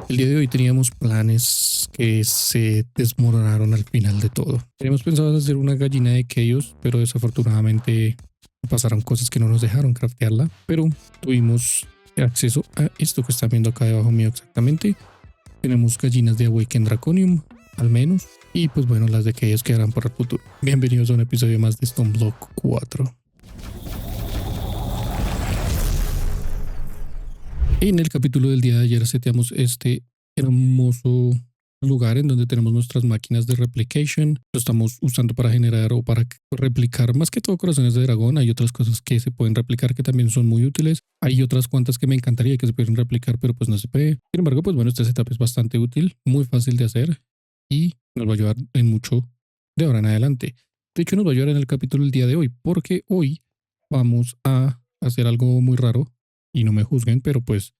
El día de hoy teníamos planes que se desmoronaron al final de todo. Teníamos pensado hacer una gallina de Chaos, pero desafortunadamente pasaron cosas que no nos dejaron craftearla. Pero tuvimos acceso a esto que están viendo acá debajo mío exactamente. Tenemos gallinas de Awaken Draconium, al menos. Y pues bueno, las de Chaos quedarán para el futuro. Bienvenidos a un episodio más de Stoneblock 4. En el capítulo del día de ayer seteamos este hermoso lugar en donde tenemos nuestras máquinas de replication. Lo estamos usando para generar o para replicar más que todo corazones de dragón. Hay otras cosas que se pueden replicar que también son muy útiles. Hay otras cuantas que me encantaría que se pudieran replicar, pero pues no se puede. Sin embargo, pues bueno, este setup es bastante útil, muy fácil de hacer y nos va a ayudar en mucho de ahora en adelante. De hecho, nos va a ayudar en el capítulo del día de hoy, porque hoy vamos a hacer algo muy raro y no me juzguen, pero pues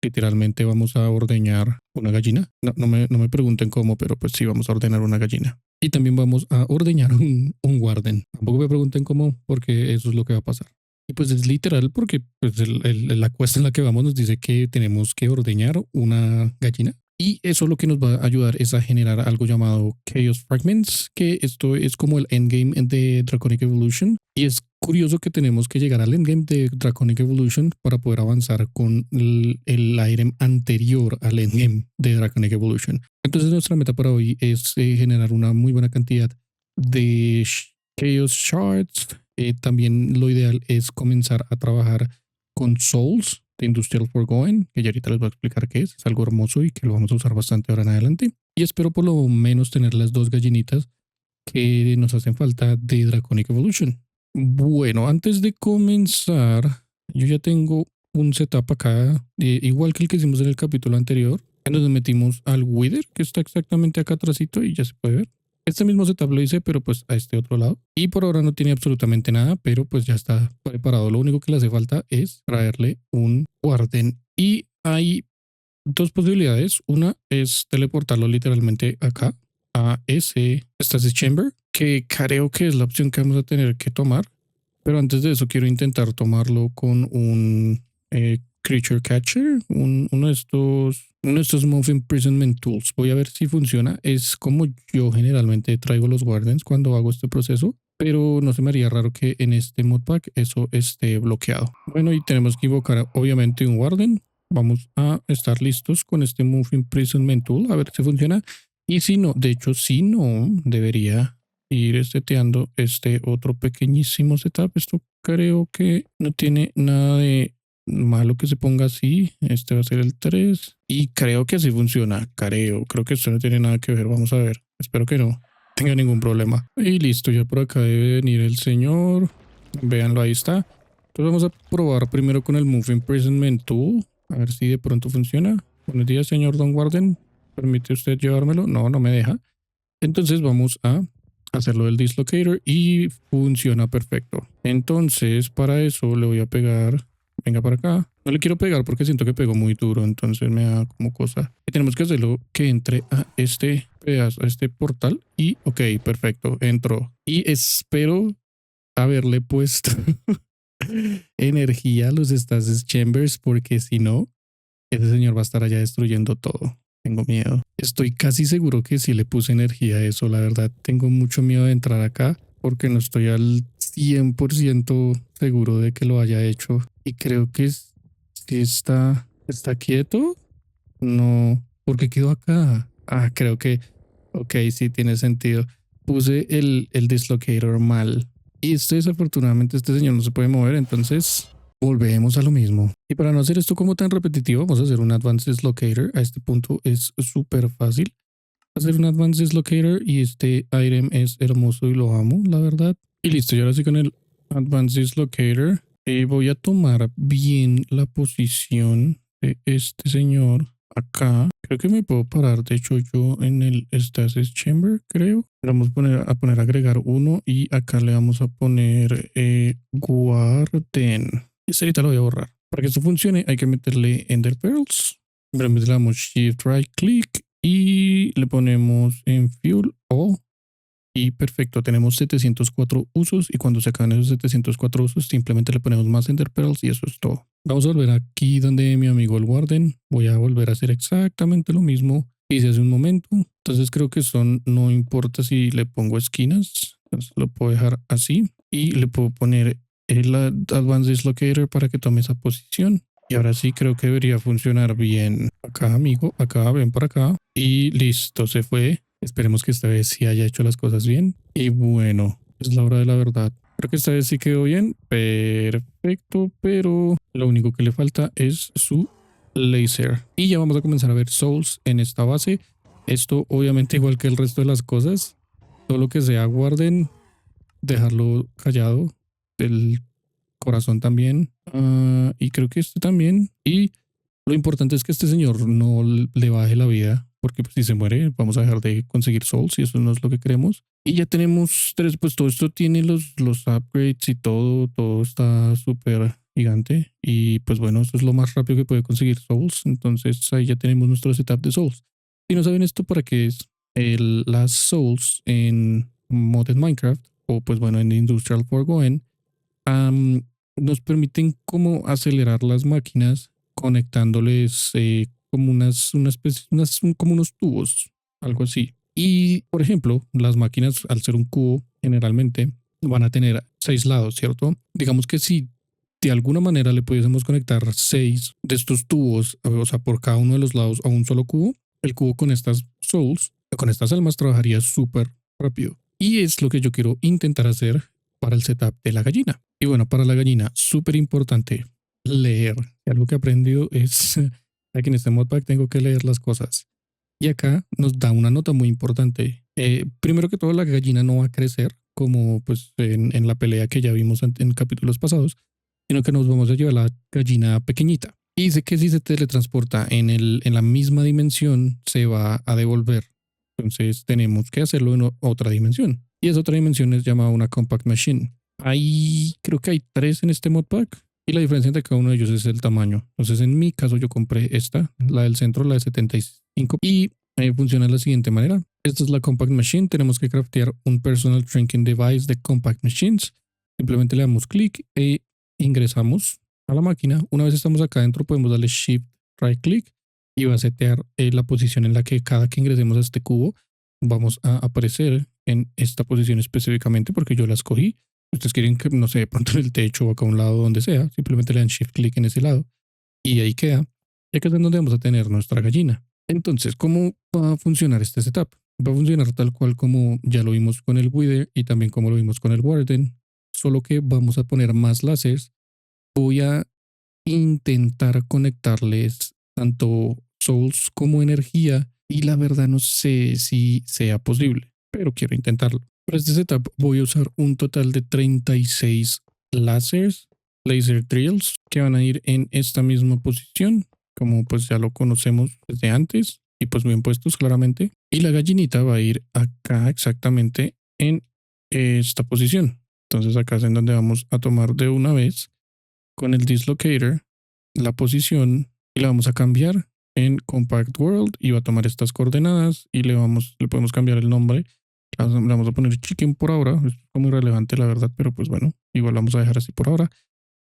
literalmente vamos a ordeñar una gallina. No me pregunten cómo, pero pues sí vamos a ordenar una gallina. Y también vamos a ordeñar un warden. Tampoco me pregunten cómo, porque eso es lo que va a pasar. Y pues es literal porque pues la cuesta en la que vamos nos dice que tenemos que ordeñar una gallina. Y eso lo que nos va a ayudar es a generar algo llamado Chaos Fragments, que esto es como el endgame de Draconic Evolution. Y es curioso que tenemos que llegar al endgame de Draconic Evolution para poder avanzar con el item anterior al endgame de Draconic Evolution. Entonces nuestra meta para hoy es generar una muy buena cantidad de Chaos Shards. También lo ideal es comenzar a trabajar con Souls de Industrial Forgoing, que ya ahorita les voy a explicar qué es algo hermoso y que lo vamos a usar bastante ahora en adelante. Y espero por lo menos tener las dos gallinitas que nos hacen falta de Draconic Evolution. Bueno, antes de comenzar, yo ya tengo un setup acá, igual que el que hicimos en el capítulo anterior, en donde metimos al Wither, que está exactamente acá atrásito y ya se puede ver. Este mismo setup lo hice, pero pues a este otro lado. Y por ahora no tiene absolutamente nada, pero pues ya está preparado. Lo único que le hace falta es traerle un Warden. Y hay dos posibilidades. Una es teleportarlo literalmente acá a ese Stasis Chamber, que creo que es la opción que vamos a tener que tomar. Pero antes de eso quiero intentar tomarlo con un Creature Catcher, uno de estos Moth Imprisonment Tools. Voy a ver si funciona. Es como yo generalmente traigo los Wardens cuando hago este proceso, pero no se me haría raro que en este modpack eso esté bloqueado. Bueno, y tenemos que invocar obviamente un Warden. Vamos a estar listos con este Move Imprisonment Tool a ver si funciona. Y si no, de hecho, si no, debería ir seteando este otro pequeñísimo setup. Esto creo que no tiene nada de malo que se ponga así. Este va a ser el 3 y creo que así funciona. Creo que esto no tiene nada que ver. Vamos a ver. Espero que no tenga ningún problema. Y listo, ya por acá debe venir el señor. Véanlo, ahí está. Entonces vamos a probar primero con el Move Imprisonment Tool. A ver si de pronto funciona. Buenos días, señor Don Warden. ¿Permite usted llevármelo? No, no me deja. Entonces vamos a hacerlo del dislocator y funciona perfecto. Entonces para eso le voy a pegar, venga para acá. No le quiero pegar porque siento que pegó muy duro, entonces me da como cosa. Y tenemos que hacerlo que entre a este pedazo, a este portal y ok, perfecto, entró. Y espero haberle puesto energía a los Stasis Chambers porque si no, ese señor va a estar allá destruyendo todo. Tengo miedo. Estoy casi seguro que sí le puse energía a eso. La verdad, tengo mucho miedo de entrar acá porque no estoy al 100% seguro de que lo haya hecho. Y creo que si está quieto. No, porque quedó acá. Ah, creo que, ok, sí tiene sentido. Puse el dislocator mal. Y desafortunadamente este señor no se puede mover, entonces volvemos a lo mismo. Y para no hacer esto como tan repetitivo, vamos a hacer un Advanced Dislocator. A este punto es súper fácil hacer un Advanced Dislocator y este item es hermoso y lo amo, la verdad. Y listo, y ahora sí con el Advanced Dislocator voy a tomar bien la posición de este señor acá. Creo que me puedo parar, de hecho, yo en el Stasis Chamber, creo. Vamos a poner agregar uno y acá le vamos a poner Guarden. Este ahorita lo voy a borrar. Para que esto funcione hay que meterle Ender Pearls. Simplemente le damos Shift Right Click y le ponemos en Fuel o Y perfecto, tenemos 704 usos y cuando se acaban esos 704 usos simplemente le ponemos más Ender Pearls y eso es todo. Vamos a volver aquí donde mi amigo el Warden. Voy a volver a hacer exactamente lo mismo que hice hace un momento. Entonces creo que son, no importa si le pongo esquinas, entonces lo puedo dejar así y le puedo poner el Advanced Dislocator para que tome esa posición. Y ahora sí creo que debería funcionar bien. Acá, amigo, acá, ven por acá. Y listo, se fue. Esperemos que esta vez sí haya hecho las cosas bien. Y bueno, es la hora de la verdad. Creo que esta vez sí quedó bien. Perfecto, pero lo único que le falta es su laser. Y ya vamos a comenzar a ver souls en esta base. Esto obviamente igual que el resto de las cosas. Todo lo que sea guarden, dejarlo callado. El corazón también. Y creo que este también. Y lo importante es que este señor no le baje la vida, porque pues, si se muere vamos a dejar de conseguir souls y eso no es lo que queremos. Y ya tenemos tres, pues todo esto tiene los upgrades y todo está súper gigante. Y pues bueno, esto es lo más rápido que puede conseguir souls. Entonces ahí ya tenemos nuestro setup de souls. Si no saben esto, ¿para qué es? Las souls en Modded Minecraft o pues bueno en Industrial Forgotten nos permiten como acelerar las máquinas conectándoles como una especie, como unos tubos, algo así. Y, por ejemplo, las máquinas, al ser un cubo, generalmente van a tener 6 lados, ¿cierto? Digamos que si de alguna manera le pudiésemos conectar 6 de estos tubos, o sea, por cada uno de los lados a un solo cubo, el cubo con estas souls, con estas almas, trabajaría súper rápido. Y es lo que yo quiero intentar hacer para el setup de la gallina. Y bueno, para la gallina, súper importante, leer. Y algo que he aprendido es, aquí en este modpack tengo que leer las cosas. Y acá nos da una nota muy importante. Primero que todo, la gallina no va a crecer como pues en la pelea que ya vimos en capítulos pasados, sino que nos vamos a llevar la gallina pequeñita. Y dice que si se teletransporta en la misma dimensión, se va a devolver. Entonces tenemos que hacerlo en otra dimensión. Y esa otra dimensión es llamada una Compact Machine. Ahí creo que hay 3 en este modpack. Y la diferencia entre cada uno de ellos es el tamaño. Entonces en mi caso yo compré esta, la del centro, la de 75. Y funciona de la siguiente manera. Esta es la Compact Machine. Tenemos que craftear un Personal Shrinking Device de Compact Machines. Simplemente le damos clic e ingresamos a la máquina. Una vez estamos acá adentro podemos darle Shift Right Click y va a setear la posición en la que cada que ingresemos a este cubo vamos a aparecer en esta posición específicamente porque yo la escogí. Ustedes quieren que, no sé, de pronto en el techo o acá a un lado, donde sea, simplemente le dan Shift Click en ese lado y ahí queda. Y acá es donde vamos a tener nuestra gallina. Entonces, ¿cómo va a funcionar este setup? Va a funcionar tal cual como ya lo vimos con el Wither y también como lo vimos con el Warden, solo que vamos a poner más láseres. Voy a intentar conectarles tanto souls como energía y la verdad no sé si sea posible, pero quiero intentarlo. Para este setup voy a usar un total de 36 láseres, laser drills, que van a ir en esta misma posición, como pues ya lo conocemos desde antes y pues bien puestos claramente. Y la gallinita va a ir acá exactamente en esta posición. Entonces acá es en donde vamos a tomar de una vez con el dislocator la posición y la vamos a cambiar en Compact World y va a tomar estas coordenadas y le podemos cambiar el nombre. Le vamos a poner Chicken por ahora, es muy relevante la verdad, pero pues bueno, igual vamos a dejar así por ahora.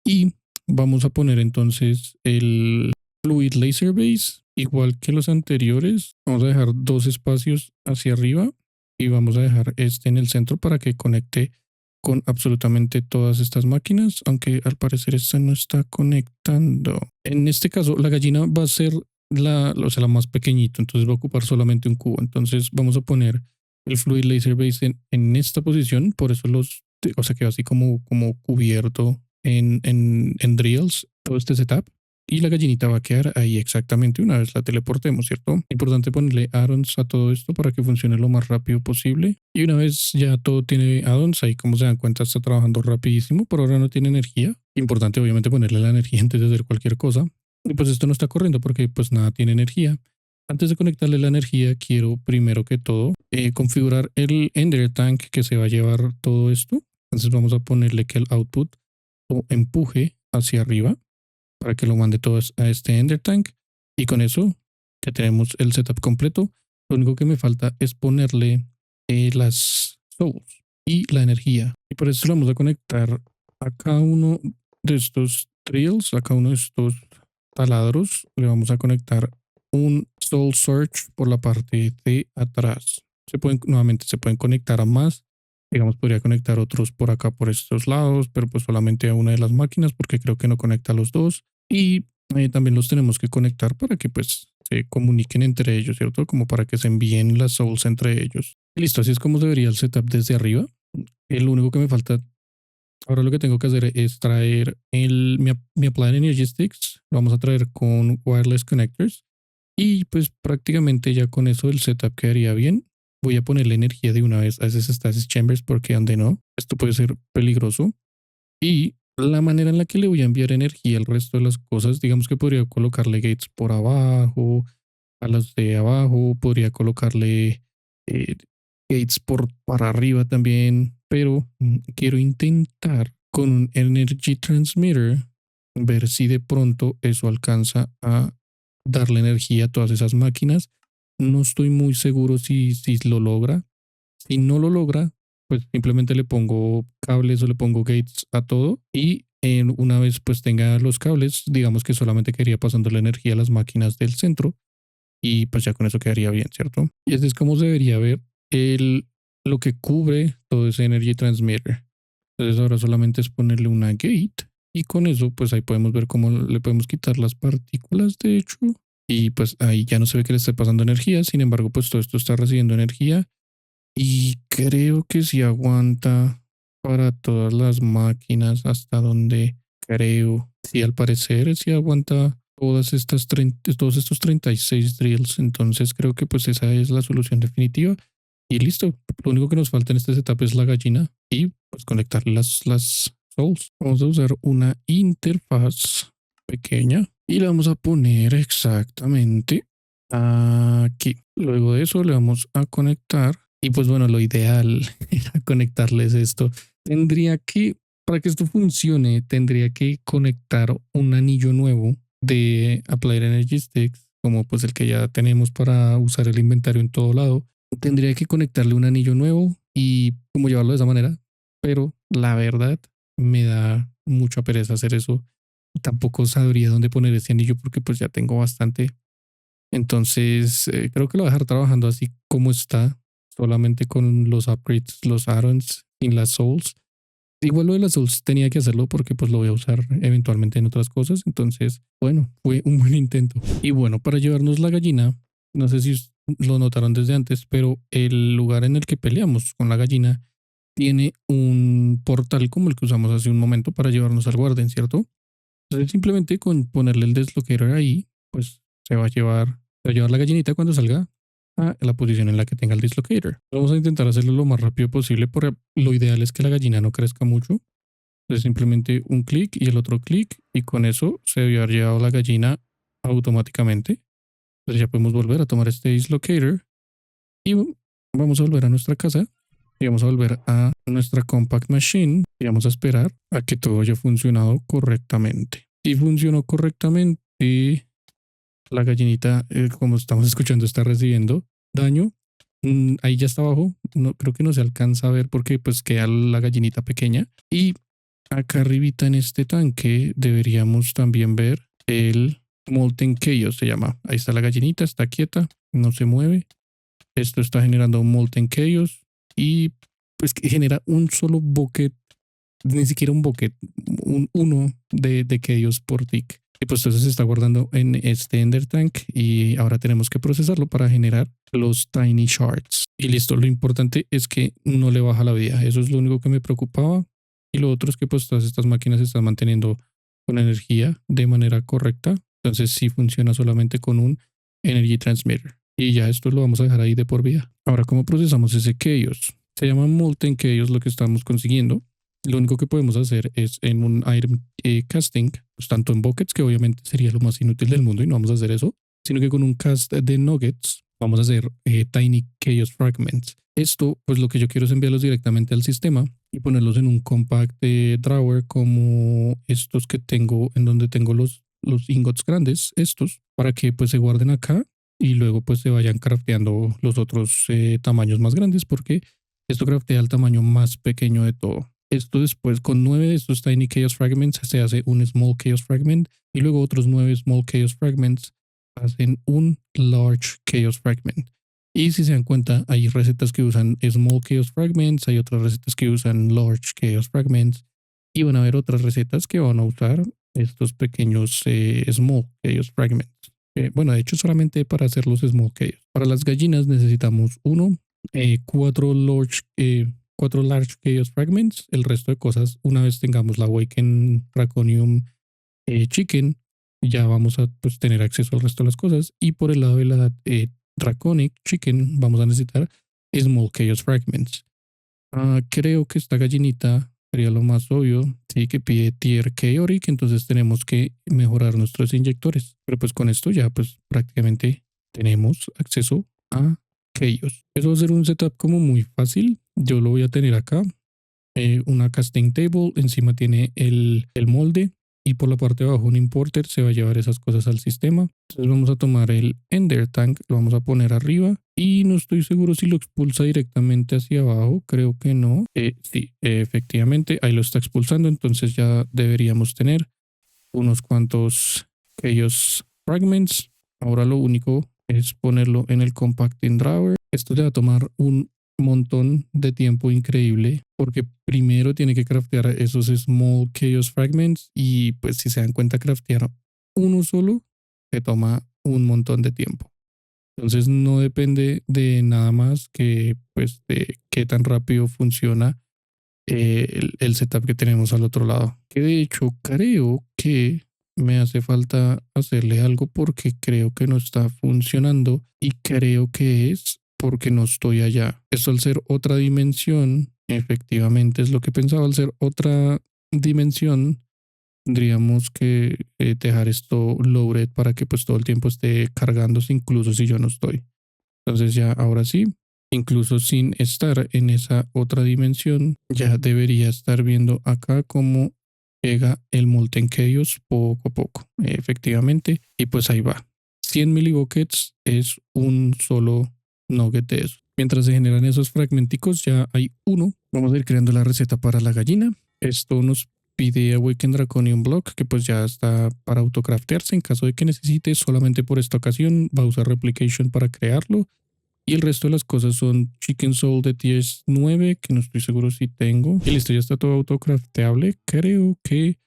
Y vamos a poner entonces el Fluid Laser Base, igual que los anteriores. Vamos a dejar 2 espacios hacia arriba y vamos a dejar este en el centro para que conecte con absolutamente todas estas máquinas, aunque al parecer esta no está conectando. En este caso, la gallina va a ser o sea, la más pequeñita, entonces va a ocupar solamente un cubo. Entonces vamos a poner el Fluid Laser Base en esta posición, por eso o sea, quedó así como cubierto en drills, todo este setup. Y la gallinita va a quedar ahí exactamente una vez la teleportemos, ¿cierto? Importante ponerle addons a todo esto para que funcione lo más rápido posible. Y una vez ya todo tiene addons, ahí como se dan cuenta está trabajando rapidísimo. Por ahora no tiene energía. Importante obviamente ponerle la energía antes de hacer cualquier cosa. Y pues esto no está corriendo porque pues nada tiene energía. Antes de conectarle la energía, quiero primero que todo configurar el Ender Tank que se va a llevar todo esto. Entonces vamos a ponerle que el output o empuje hacia arriba para que lo mande todo a este Ender Tank. Y con eso ya tenemos el setup completo. Lo único que me falta es ponerle las souls y la energía. Y por eso lo vamos a conectar a cada uno de estos drills, a cada uno de estos taladros, le vamos a conectar un soul search por la parte de atrás. Nuevamente se pueden conectar a más. Digamos, podría conectar otros por acá, por estos lados, pero pues solamente a una de las máquinas porque creo que no conecta a los dos. Y también los tenemos que conectar para que pues se comuniquen entre ellos, ¿cierto? Como para que se envíen las souls entre ellos. Y listo, así es como se vería el setup desde arriba. El único que me falta, ahora lo que tengo que hacer es traer mi Applied Energy Sticks. Lo vamos a traer con wireless connectors. Y pues prácticamente ya con eso el setup quedaría bien. Voy a ponerle energía de una vez a esos stasis chambers porque donde no, esto puede ser peligroso. Y la manera en la que le voy a enviar energía al resto de las cosas, digamos que podría colocarle gates por abajo, a las de abajo, podría colocarle eh, gates para arriba también, pero quiero intentar con un energy transmitter ver si de pronto eso alcanza a darle energía a todas esas máquinas. No estoy muy seguro si lo logra. Si no lo logra, pues simplemente le pongo cables o le pongo gates a todo y una vez pues tenga los cables, digamos que solamente quedaría pasando la energía a las máquinas del centro y pues ya con eso quedaría bien, ¿cierto? Y así es como se debería ver lo que cubre todo ese energy transmitter. Entonces ahora solamente es ponerle una gate y con eso pues ahí podemos ver cómo le podemos quitar las partículas de hecho y pues ahí ya no se ve que le esté pasando energía, sin embargo pues todo esto está recibiendo energía y creo que sí aguanta para todas las máquinas hasta donde creo. Sí, al parecer sí aguanta todos estos 36 drills. Entonces creo que pues esa es la solución definitiva. Y listo. Lo único que nos falta en este setup es la gallina y pues conectar las souls. Vamos a usar una interfaz pequeña y la vamos a poner exactamente aquí. Luego de eso le vamos a conectar y pues bueno, lo ideal era conectarles esto. Para que esto funcione, tendría que conectar un anillo nuevo de Applied Energy Sticks, como pues el que ya tenemos para usar el inventario en todo lado. Tendría que conectarle un anillo nuevo y como llevarlo de esa manera, pero la verdad me da mucha pereza hacer eso. Tampoco sabría dónde poner ese anillo porque pues ya tengo bastante. Entonces, creo que lo voy a dejar trabajando así como está, solamente con los upgrades, los add-ons y las souls. Igual lo de las souls tenía que hacerlo porque pues lo voy a usar eventualmente en otras cosas. Entonces, bueno, fue un buen intento. Y bueno, para llevarnos la gallina, no sé si lo notaron desde antes, pero el lugar en el que peleamos con la gallina tiene un portal como el que usamos hace un momento para llevarnos al guardián, ¿cierto? Entonces, simplemente con ponerle el deslocator ahí, pues se va a llevar la gallinita cuando salga a la posición en la que tenga el dislocator. Vamos a intentar hacerlo lo más rápido posible porque lo ideal es que la gallina no crezca mucho. Entonces simplemente un clic y el otro clic y con eso se debe haber llevado la gallina automáticamente. Entonces ya podemos volver a tomar este dislocator y vamos a volver a nuestra casa y vamos a volver a nuestra compact machine y vamos a esperar a que todo haya funcionado correctamente. Si funcionó correctamente, la gallinita, como estamos escuchando, está recibiendo daño. Ahí ya está abajo. No, creo que no se alcanza a ver porque pues queda la gallinita pequeña. Y acá arribita en este tanque deberíamos también ver el Molten Chaos, se llama. Ahí está la gallinita, está quieta, no se mueve. Esto está generando un Molten Chaos y pues que genera un solo bucket, ni siquiera un bucket, uno de Chaos por tick. Y pues entonces se está guardando en este Ender Tank y ahora tenemos que procesarlo para generar los Tiny Shards. Y listo, lo importante es que no le baja la vida. Eso es lo único que me preocupaba. Y lo otro es que pues todas estas máquinas se están manteniendo con energía de manera correcta. Entonces sí funciona solamente con un Energy Transmitter. Y ya esto lo vamos a dejar ahí de por vida. Ahora, ¿cómo procesamos ese Chaos? Se llama Molten Chaos lo que estamos consiguiendo. Lo único que podemos hacer es en un item casting, pues tanto en buckets, que obviamente sería lo más inútil del mundo y no vamos a hacer eso, sino que con un cast de nuggets vamos a hacer tiny chaos fragments. Esto, pues lo que yo quiero es enviarlos directamente al sistema y ponerlos en un compact drawer como estos que tengo, en donde tengo los ingots grandes, estos, para que pues se guarden acá y luego pues se vayan crafteando los otros tamaños más grandes porque Esto craftea el tamaño más pequeño de todo. Esto después, con 9 de estos Tiny Chaos Fragments, se hace un Small Chaos Fragment y luego otros 9 Small Chaos Fragments hacen un Large Chaos Fragment. Y si se dan cuenta, hay recetas que usan Small Chaos Fragments, hay otras recetas que usan Large Chaos Fragments y van a haber otras recetas que van a usar estos pequeños Small Chaos Fragments. Bueno, de hecho solamente para hacer los Small Chaos. Para las gallinas necesitamos uno, cuatro large chaos fragments. El resto de cosas, una vez tengamos la Awaken Draconium Chicken, ya vamos a pues, tener acceso al resto de las cosas. Y por el lado de la Draconic Chicken, vamos a necesitar Small Chaos Fragments. Creo que esta gallinita sería lo más obvio, sí, que pide Tier Chaotic, entonces tenemos que mejorar nuestros inyectores. Pero pues con esto ya pues prácticamente tenemos acceso a Chaos. Eso va a ser un setup como muy fácil. Yo lo voy a tener acá. Una casting table, encima tiene el molde y por la parte de abajo un importer se va a llevar esas cosas al sistema. Entonces vamos a tomar el Ender Tank, lo vamos a poner arriba y no estoy seguro si lo expulsa directamente hacia abajo, creo que no. Sí, efectivamente ahí lo está expulsando, entonces ya deberíamos tener unos cuantos Chaos Fragments. Ahora lo único es ponerlo en el Compacting Drawer. Esto te va a tomar un montón de tiempo increíble porque primero tiene que craftear esos Small Chaos Fragments y pues si se dan cuenta craftear uno solo te toma un montón de tiempo. Entonces no depende de nada más que pues de qué tan rápido funciona el setup que tenemos al otro lado. Que de hecho creo que me hace falta hacerle algo porque creo que no está funcionando y creo que es porque no estoy allá. Esto al ser otra dimensión, efectivamente es lo que pensaba, al ser otra dimensión, tendríamos que dejar esto loaded para que pues todo el tiempo esté cargándose incluso si yo no estoy. Entonces ya ahora sí, incluso sin estar en esa otra dimensión, ya debería estar viendo acá cómo llega el Molten Chaos poco a poco, efectivamente. Y pues ahí va. 100 milibuckets es un solo nugget de eso. Mientras se generan esos fragmenticos, ya hay uno. Vamos a ir creando la receta para la gallina. Esto nos pide Awaken Draconium Block, que pues ya está para autocraftearse. En caso de que necesite, solamente por esta ocasión va a usar Replication para crearlo. Y el resto de las cosas son Chicken Soul de 10-9, que no estoy seguro si tengo. Y listo, ya está todo autocrafteable. Creo que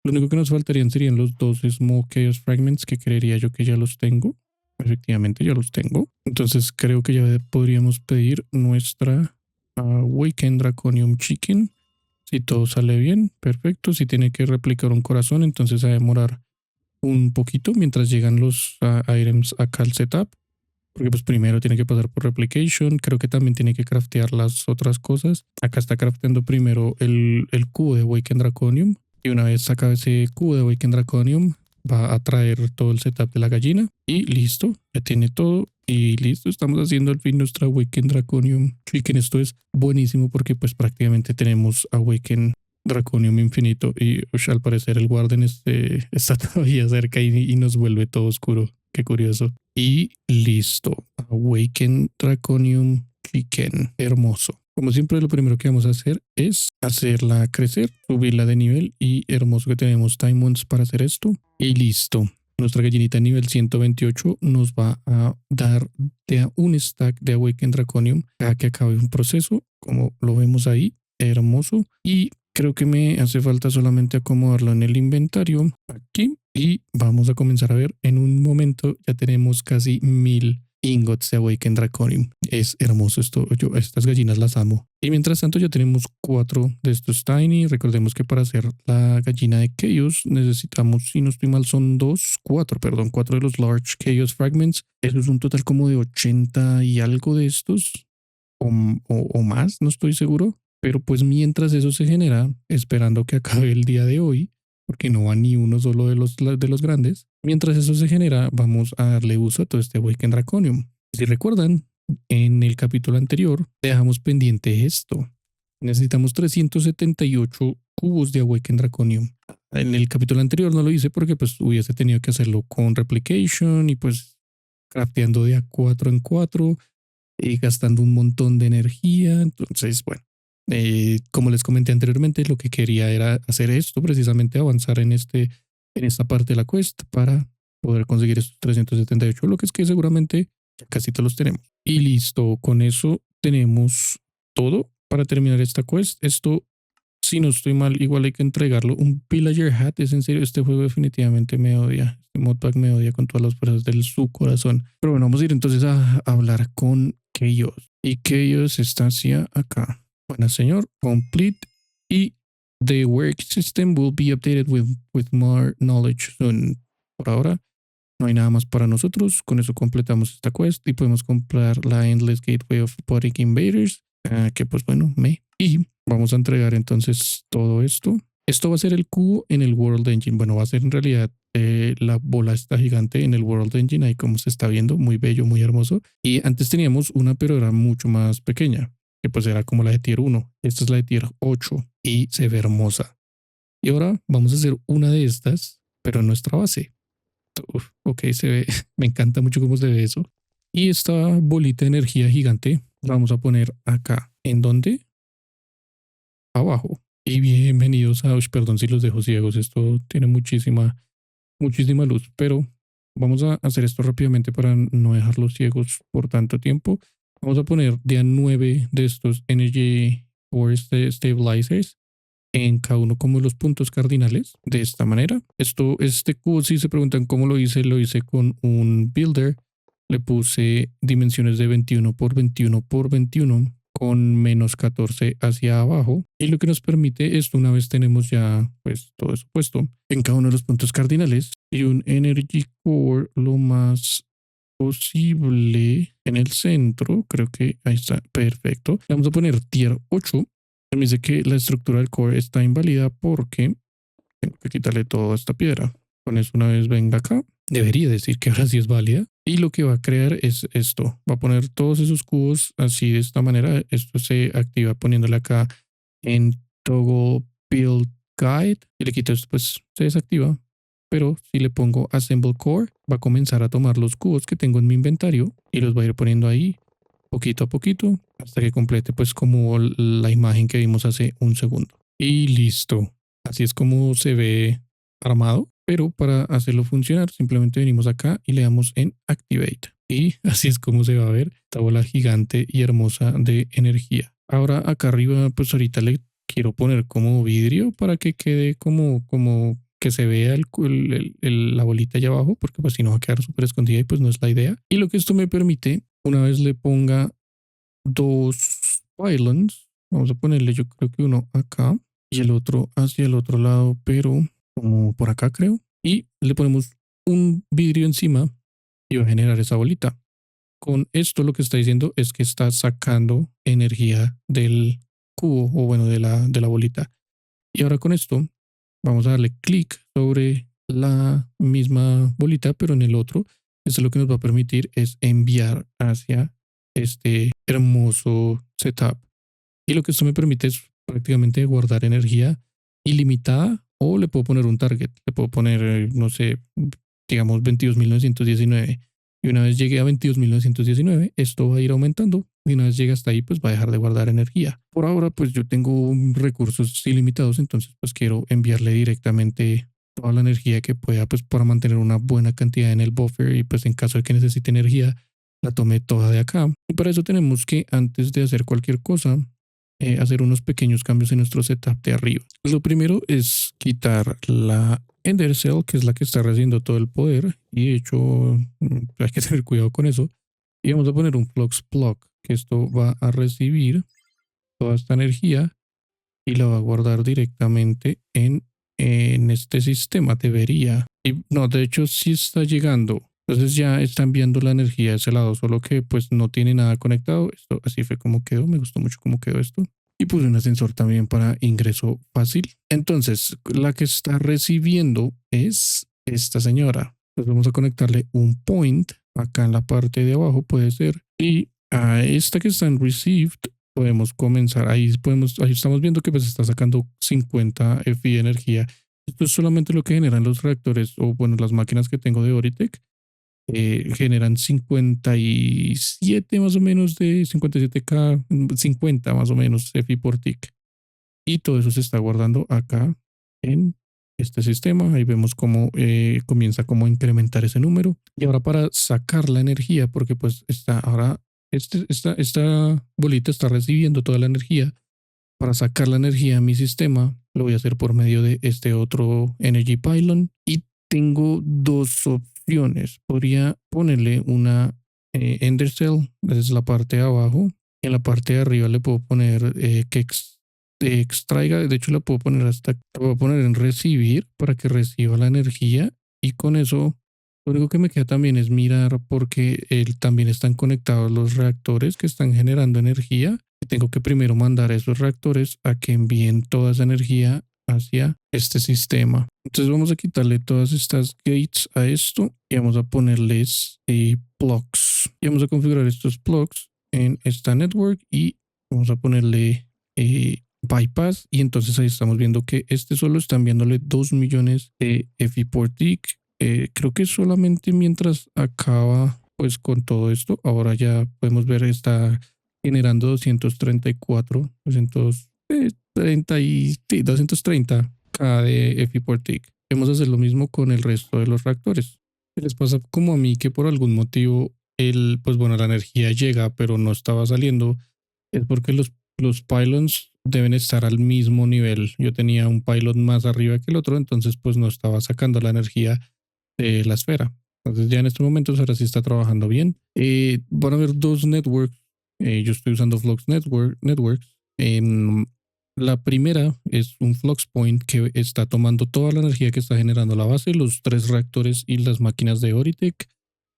lo único que nos faltarían serían los dos Small Chaos Fragments, que creería yo que ya los tengo. Efectivamente, ya los tengo. Entonces creo que ya podríamos pedir nuestra Awaken Draconium Chicken. Si todo sale bien, perfecto. Si tiene que replicar un corazón, entonces va a demorar un poquito mientras llegan los items acá al setup. Porque pues primero tiene que pasar por replication, creo que también tiene que craftear las otras cosas. Acá está crafteando primero el cubo de Awaken Draconium y una vez saca ese cubo de Awaken Draconium va a traer todo el setup de la gallina y listo, ya tiene todo y listo, estamos haciendo al fin nuestra Awaken Draconium Chicken. Esto es buenísimo porque pues prácticamente tenemos Awaken Draconium infinito y al parecer el Warden está todavía cerca y nos vuelve todo oscuro. Qué curioso. Y listo. Awaken Draconium Chicken. Hermoso. Como siempre, lo primero que vamos a hacer es hacerla crecer, subirla de nivel y hermoso que tenemos Diamonds para hacer esto. Y listo. Nuestra gallinita nivel 128 nos va a dar de un stack de Awaken Draconium cada que acabe un proceso, como lo vemos ahí. Hermoso. Y creo que me hace falta solamente acomodarlo en el inventario aquí y vamos a comenzar a ver en un momento. Ya tenemos casi 1000 ingots de Awaken Draconium. Es hermoso esto. Yo estas gallinas las amo. Y mientras tanto ya tenemos 4 de estos Tiny. Recordemos que para hacer la gallina de Chaos necesitamos, si no estoy mal, son 4 de los Large Chaos Fragments. Eso es un total como de 80 y algo de estos. O más, no estoy seguro. Pero pues mientras eso se genera, esperando que acabe el día de hoy, porque no va ni uno solo de los grandes, mientras eso se genera, vamos a darle uso a todo este Awaken Draconium. Si recuerdan, en el capítulo anterior dejamos pendiente esto. Necesitamos 378 cubos de Awaken Draconium. En el capítulo anterior no lo hice porque pues hubiese tenido que hacerlo con Replication y pues crafteando de a 4 en 4. gastando un montón de energía. Entonces, bueno, como les comenté anteriormente, lo que quería era hacer esto, precisamente avanzar en esta parte de la quest para poder conseguir estos 378 bloques que seguramente ya casi todos los tenemos. Y listo, con eso tenemos todo para terminar esta quest. Esto, si no estoy mal, igual hay que entregarlo. Un Pillager Hat, es en serio, este juego definitivamente me odia. Este modpack me odia con todas las fuerzas de su corazón. Pero bueno, vamos a ir entonces a hablar con Chaos. Y Chaos está hacia acá. Bueno, señor, complete. Y the work system will be updated with more knowledge soon. Por ahora, no hay nada más para nosotros. Con eso completamos esta quest y podemos comprar la Endless Gateway of Aquatic Invaders. Que pues bueno, Y vamos a entregar entonces todo esto. Esto va a ser el cubo en el World Engine. Bueno, va a ser en realidad la bola esta gigante en el World Engine. Ahí como se está viendo, muy bello, muy hermoso. Y antes teníamos una, pero era mucho más pequeña, que pues era como la de tier 1. Esta es la de tier 8 y se ve hermosa. Y ahora vamos a hacer una de estas, pero en nuestra base. Uf, ok, se ve, me encanta mucho cómo se ve eso. Y esta bolita de energía gigante la vamos a poner acá. ¿En dónde? Abajo. Y bienvenidos a, perdón si los dejo ciegos, esto tiene muchísima luz, pero vamos a hacer esto rápidamente para no dejarlos ciegos por tanto tiempo. Vamos a poner de a 9 de estos Energy Core Stabilizers en cada uno como los puntos cardinales de esta manera. Este cubo, si se preguntan cómo lo hice con un builder. Le puse dimensiones de 21 por 21 por 21 con menos 14 hacia abajo, y lo que nos permite esto, una vez tenemos ya pues todo eso puesto en cada uno de los puntos cardinales y un Energy Core lo más posible en el centro. Creo que ahí está, perfecto. Le vamos a poner tier 8. Me dice que la estructura del core está inválida porque tengo que quitarle toda esta piedra. Con eso, una vez venga acá, debería decir que ahora sí es válida. Y lo que va a crear es esto. Va a poner todos esos cubos así de esta manera. Esto se activa poniéndole acá en Toggle Build Guide. Y le quito esto, pues se desactiva. Pero si le pongo Assemble Core, va a comenzar a tomar los cubos que tengo en mi inventario y los va a ir poniendo ahí poquito a poquito hasta que complete pues como la imagen que vimos hace un segundo. Y listo. Así es como se ve armado, pero para hacerlo funcionar simplemente venimos acá y le damos en Activate. Y así es como se va a ver esta bola gigante y hermosa de energía. Ahora acá arriba pues ahorita le quiero poner como vidrio para que quede como que se vea la bolita allá abajo, porque pues si no va a quedar súper escondida y pues no es la idea. Y lo que esto me permite, una vez le ponga dos pylons, vamos a ponerle yo creo que uno acá y el otro hacia el otro lado, pero como por acá creo, y le ponemos un vidrio encima y va a generar esa bolita. Con esto lo que está diciendo es que está sacando energía del cubo o bueno de la bolita. Y ahora con esto vamos a darle clic sobre la misma bolita, pero en el otro. Esto lo que nos va a permitir es enviar hacia este hermoso setup. Y lo que esto me permite es prácticamente guardar energía ilimitada, o le puedo poner un target. Le puedo poner, no sé, digamos 22.919. Y una vez llegue a 22.919, esto va a ir aumentando. Y una vez llegue hasta ahí, pues va a dejar de guardar energía. Por ahora, pues yo tengo recursos ilimitados, entonces pues quiero enviarle directamente toda la energía que pueda, pues para mantener una buena cantidad en el buffer, y pues en caso de que necesite energía, la tome toda de acá. Y para eso tenemos que, antes de hacer cualquier cosa, hacer unos pequeños cambios en nuestro setup de arriba. Lo primero es quitar la Ender Cell, que es la que está recibiendo todo el poder, y de hecho hay que tener cuidado con eso. Y vamos a poner un Flux Plug, que esto va a recibir toda esta energía y la va a guardar directamente en este sistema, debería. Y no, de hecho sí está llegando. Entonces ya está enviando la energía a ese lado, solo que pues no tiene nada conectado. Esto así fue como quedó, me gustó mucho cómo quedó esto. Y puse un ascensor también para ingreso fácil. Entonces, la que está recibiendo es esta señora. Entonces vamos a conectarle un point acá en la parte de abajo, puede ser. Y a esta que está en received, podemos comenzar. Ahí estamos viendo que pues está sacando 50 FI de energía. Esto es solamente lo que generan los reactores o bueno, las máquinas que tengo de Oritech. generan 57 más o menos de 57K, 50 más o menos EFI por tick. Y todo eso se está guardando acá en este sistema. Ahí vemos cómo comienza como a incrementar ese número. Y ahora para sacar la energía, porque pues está ahora, esta bolita está recibiendo toda la energía. Para sacar la energía a mi sistema, lo voy a hacer por medio de este otro Energy Pylon. Y tengo dos opciones. Podría ponerle una Ender Cell, esa es la parte de abajo. Y en la parte de arriba le puedo poner que extraiga, de hecho la puedo poner hasta, la puedo poner en recibir para que reciba la energía y con eso lo único que me queda también es mirar porque también están conectados los reactores que están generando energía y tengo que primero mandar a esos reactores a que envíen toda esa energía hacia este sistema. Entonces vamos a quitarle todas estas gates a esto y vamos a ponerles plugs y vamos a configurar estos plugs en esta network y vamos a ponerle bypass y entonces ahí estamos viendo que este solo está enviándole 2 millones de EFI por tick. Creo que solamente mientras acaba pues con todo esto, ahora ya podemos ver está generando 234, 230 y sí, 230 K de EFI por tick. Vamos a hacer lo mismo con el resto de los reactores. Les pasa como a mí que por algún motivo pues bueno, la energía llega pero no estaba saliendo, es porque los pylons deben estar al mismo nivel. Yo tenía un pylon más arriba que el otro, entonces pues no estaba sacando la energía de la esfera. Entonces ya en estos momentos ahora sí está trabajando bien. Van a haber dos networks. Yo estoy usando Networks. La primera es un Flux Point que está tomando toda la energía que está generando la base. Los tres reactores y las máquinas de Oritech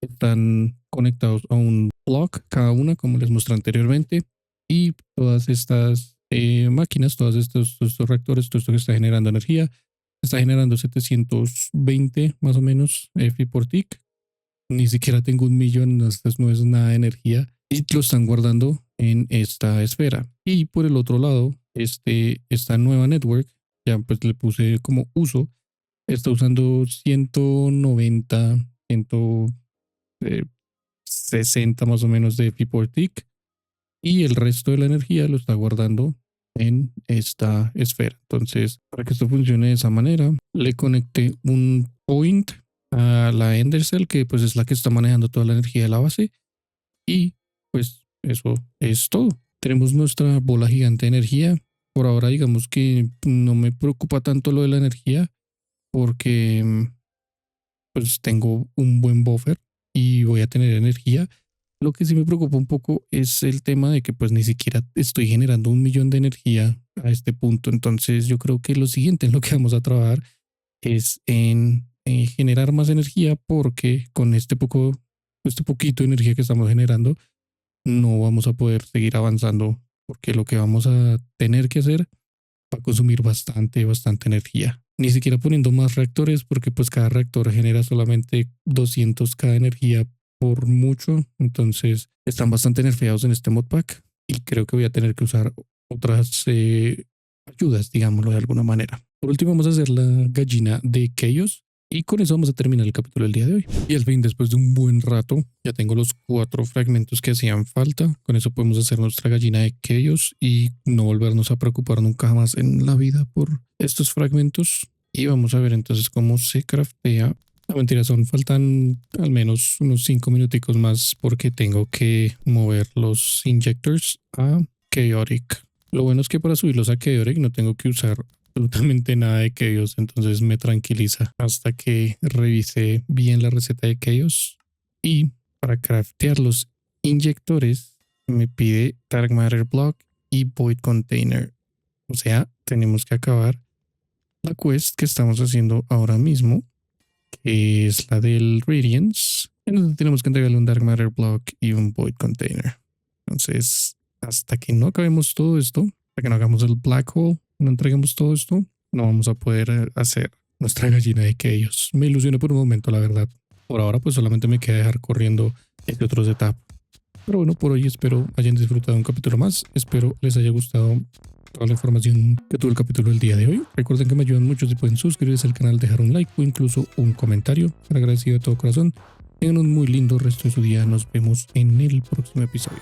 están conectados a un block cada una, como les mostré anteriormente. Y todas estas máquinas, todos estos reactores, todo esto que está generando energía, está generando 720 más o menos EFI por tick. Ni siquiera tengo 1 millón, no es nada de energía. Y lo están guardando en esta esfera. Y por el otro lado, esta nueva network, ya pues le puse como uso, está usando 190, 160 más o menos de EFI por tick y el resto de la energía lo está guardando en esta esfera. Entonces, para que esto funcione de esa manera, le conecté un point a la Ender Cell, que pues es la que está manejando toda la energía de la base. Y pues eso es todo. Tenemos nuestra bola gigante de energía. Por ahora digamos que no me preocupa tanto lo de la energía porque pues tengo un buen buffer y voy a tener energía. Lo que sí me preocupa un poco es el tema de que pues ni siquiera estoy generando 1 millón de energía a este punto. Entonces yo creo que lo siguiente en lo que vamos a trabajar es en generar más energía porque con este poquito de energía que estamos generando no vamos a poder seguir avanzando porque lo que vamos a tener que hacer va a consumir bastante energía. Ni siquiera poniendo más reactores porque pues cada reactor genera solamente 200K de energía por mucho, entonces están bastante nerfeados en este modpack y creo que voy a tener que usar otras ayudas, digámoslo de alguna manera. Por último vamos a hacer la gallina de Chaos y con eso vamos a terminar el capítulo del día de hoy. Y al fin, después de un buen rato, ya tengo los 4 fragmentos que hacían falta. Con eso podemos hacer nuestra gallina de Chaos y no volvernos a preocupar nunca más en la vida por estos fragmentos. Y vamos a ver entonces cómo se craftea. No, mentira, faltan al menos unos 5 minuticos más porque tengo que mover los injectors a Chaotic. Lo bueno es que para subirlos a Chaotic no tengo que usar absolutamente nada de Chaos, entonces me tranquiliza hasta que revise bien la receta de Chaos. Y para craftear los inyectores me pide Dark Matter Block y Void Container. O sea, tenemos que acabar la quest que estamos haciendo ahora mismo, que es la del Radiance. Entonces tenemos que entregarle un Dark Matter Block y un Void Container. Entonces, hasta que no acabemos todo esto, hasta que no hagamos el Black Hole, no entreguemos todo esto, no vamos a poder hacer nuestra gallina de Chaos. Me ilusioné por un momento, la verdad. Por ahora, pues solamente me queda dejar corriendo este otro setup. Pero bueno, por hoy espero hayan disfrutado un capítulo más. Espero les haya gustado toda la información que tuvo el capítulo del día de hoy. Recuerden que me ayudan mucho si pueden suscribirse al canal, dejar un like o incluso un comentario. Ser agradecido de todo corazón. Tengan un muy lindo resto de su día. Nos vemos en el próximo episodio.